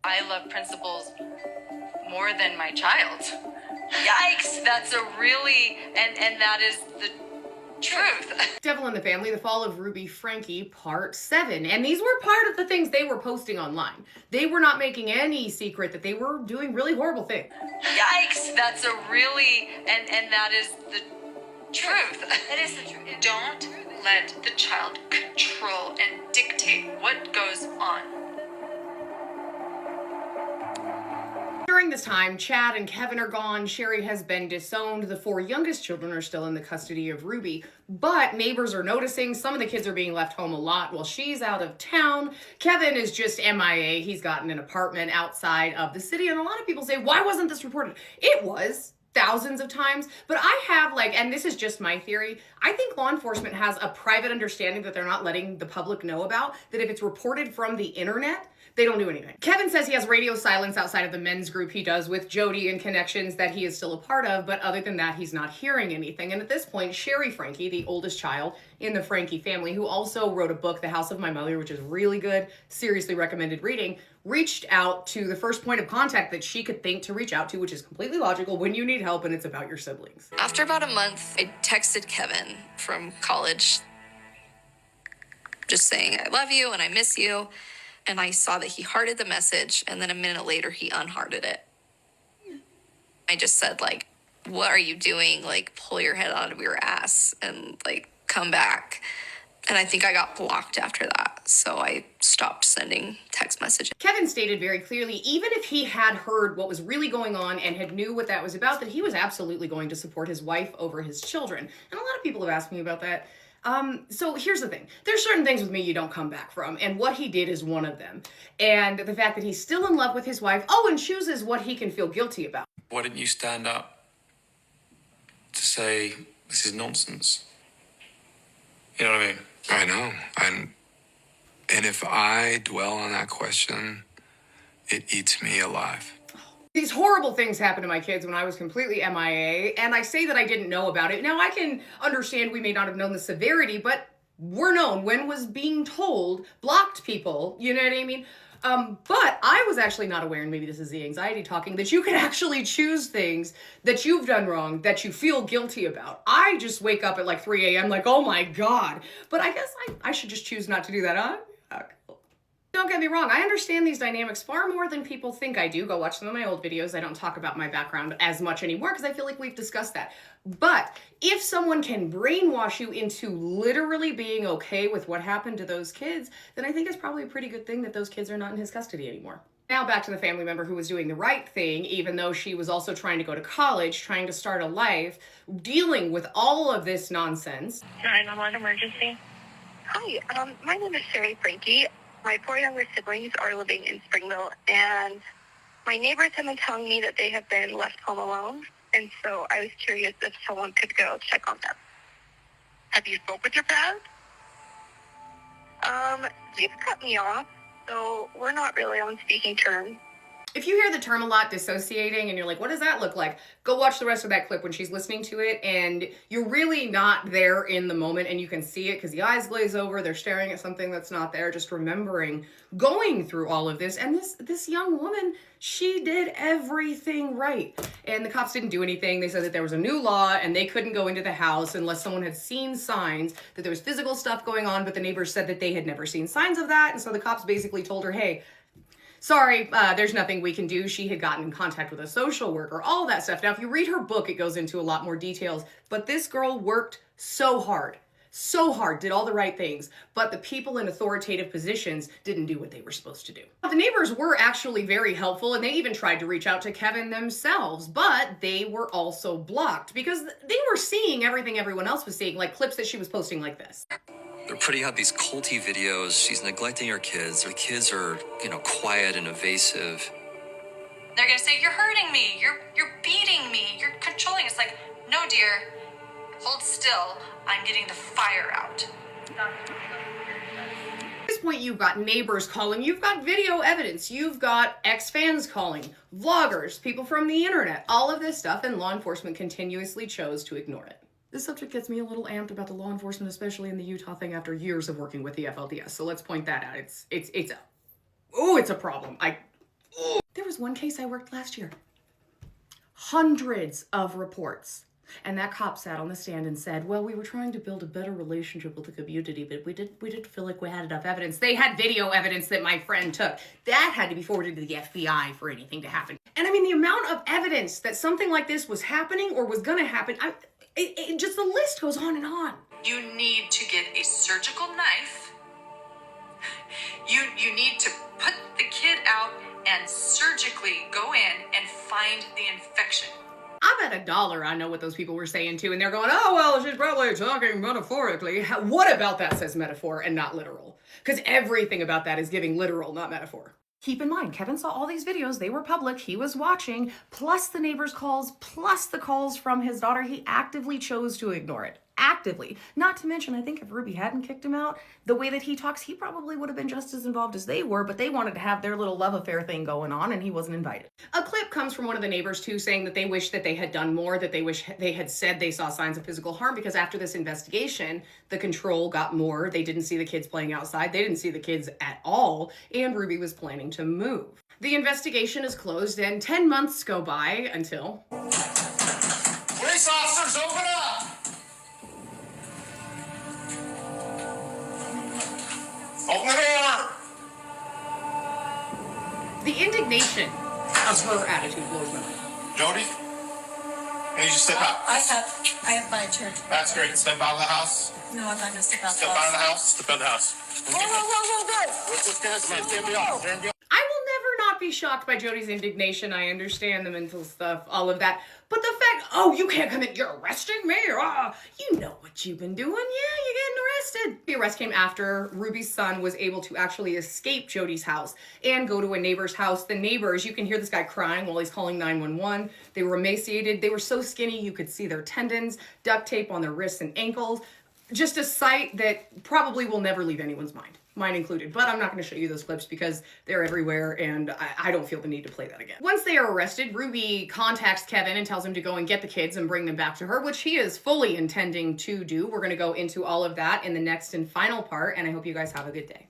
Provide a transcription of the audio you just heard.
I love principals more than my child. Yikes, that's a really, and that is the truth. Devil in the Family, The Fall of Ruby Franke, Part 7. And these were part of the things they were posting online. They were not making any secret that they were doing really horrible things. Yikes, that's a really, and that is the truth. It is the truth. Don't let the child control and dictate what goes on. During this time, Chad and Kevin are gone, Sherry has been disowned, the 4 youngest children are still in the custody of Ruby, but neighbors are noticing some of the kids are being left home a lot while she's out of town. Kevin is just MIA, he's gotten an apartment outside of the city, and a lot of people say, why wasn't this reported? It was. Thousands of times, but I have and this is just my theory, I think law enforcement has a private understanding that they're not letting the public know about, that if it's reported from the internet, they don't do anything. Kevin says he has radio silence outside of the men's group he does with Jody and connections that he is still a part of, but other than that, he's not hearing anything. And at this point, Sherry Franke, the oldest child in the Franke family, who also wrote a book, The House of My Mother, which is really good, seriously recommended reading, reached out to the first point of contact that she could think to reach out to, which is completely logical when you need help and it's about your siblings. After about a month, I texted Kevin from college just saying, I love you and I miss you. And I saw that he hearted the message, and then a minute later, he unhearted it. I just said, what are you doing? Pull your head out of your ass and, come back. And I think I got blocked after that, so I stopped sending text messages. Kevin stated very clearly, even if he had heard what was really going on and had knew what that was about, that he was absolutely going to support his wife over his children. And a lot of people have asked me about that. So here's the thing. There's certain things with me you don't come back from, and what he did is one of them. And the fact that he's still in love with his wife, and chooses what he can feel guilty about. Why didn't you stand up to say, this is nonsense? You know what I mean? I know. And if I dwell on that question, it eats me alive. These horrible things happened to my kids when I was completely MIA, and I say that I didn't know about it. Now, I can understand we may not have known the severity, but we're known when was being told, blocked people, you know what I mean? But I was actually not aware, and maybe this is the anxiety talking, that you can actually choose things that you've done wrong, that you feel guilty about. I just wake up at 3 a.m. oh my God. But I guess I should just choose not to do that, huh? Don't get me wrong, I understand these dynamics far more than people think I do. Go watch some of my old videos. I don't talk about my background as much anymore because I feel like we've discussed that. But if someone can brainwash you into literally being okay with what happened to those kids, then I think it's probably a pretty good thing that those kids are not in his custody anymore. Now back to the family member who was doing the right thing, even though she was also trying to go to college, trying to start a life, dealing with all of this nonsense. 911 emergency. Hi, my name is Sherry Franke. My 4 younger siblings are living in Springville, and my neighbors have been telling me that they have been left home alone, and so I was curious if someone could go check on them. Have you spoke with your parents? They've cut me off, so we're not really on speaking terms. If you hear the term a lot, dissociating, and you're like, what does that look like? Go watch the rest of that clip when she's listening to it, and you're really not there in the moment, and you can see it because the eyes glaze over, they're staring at something that's not there, just remembering going through all of this. And this young woman, she did everything right. And the cops didn't do anything. They said that there was a new law, and they couldn't go into the house unless someone had seen signs that there was physical stuff going on, but the neighbors said that they had never seen signs of that, and so the cops basically told her, hey, sorry, there's nothing we can do. She had gotten in contact with a social worker, all that stuff. Now, if you read her book, it goes into a lot more details, but this girl worked so hard, did all the right things, but the people in authoritative positions didn't do what they were supposed to do. The neighbors were actually very helpful, and they even tried to reach out to Kevin themselves, but they were also blocked because they were seeing everything everyone else was seeing, like clips that she was posting like this. They're putting out these culty videos. She's neglecting her kids. Her kids are, quiet and evasive. They're gonna say, you're hurting me, you're beating me, you're controlling. It's like, no dear, hold still, I'm getting the fire out. At this point, you've got neighbors calling, you've got video evidence, you've got ex-fans calling, vloggers, people from the internet, all of this stuff, and law enforcement continuously chose to ignore it. This subject gets me a little amped about the law enforcement, especially in the Utah thing after years of working with the FLDS. So let's point that out. It's a problem. was one case I worked last year. Hundreds of reports. And that cop sat on the stand and said, well, we were trying to build a better relationship with the community, but we didn't feel like we had enough evidence. They had video evidence that my friend took. That had to be forwarded to the FBI for anything to happen. And I mean, the amount of evidence that something like this was happening or was gonna happen, just the list goes on and on. You need to get a surgical knife. You need to put the kid out and surgically go in and find the infection. I bet $1 I know what those people were saying too, and they're going, oh, well, she's probably talking metaphorically. What about that says metaphor and not literal? Because everything about that is giving literal, not metaphor. Keep in mind, Kevin saw all these videos. They were public. He was watching, plus the neighbor's calls, plus the calls from his daughter. He actively chose to ignore it. Actively. Not to mention, I think if Ruby hadn't kicked him out, the way that he talks, he probably would have been just as involved as they were, but they wanted to have their little love affair thing going on, and he wasn't invited. A clip comes from one of the neighbors, too, saying that they wish that they had done more, that they wish they had said they saw signs of physical harm, because after this investigation, the control got more. They didn't see the kids playing outside. They didn't see the kids at all, and Ruby was planning to move. The investigation is closed, and 10 months go by until... Police officers, open up! Open the door! The indignation of her attitude blows my mind. Jody, can you just step out? I have my turn. That's great. Step out of the house. No, I'm not gonna step out. Step out of the house. Step out of the house. Whoa. What's this guy's name? Stand beyond. Stand beyond. I will never not be shocked by Jody's indignation. I understand the mental stuff, all of that. But the fact, oh, you can't come in, you're arresting me? You know what you've been doing. Yeah, you're getting arrested. The arrest came after Ruby's son was able to actually escape Jody's house and go to a neighbor's house. The neighbors, you can hear this guy crying while he's calling 911. They were emaciated. They were so skinny you could see their tendons, duct tape on their wrists and ankles. Just a sight that probably will never leave anyone's mind. Mine included, but I'm not going to show you those clips because they're everywhere and I don't feel the need to play that again. Once they are arrested, Ruby contacts Kevin and tells him to go and get the kids and bring them back to her, which he is fully intending to do. We're going to go into all of that in the next and final part, and I hope you guys have a good day.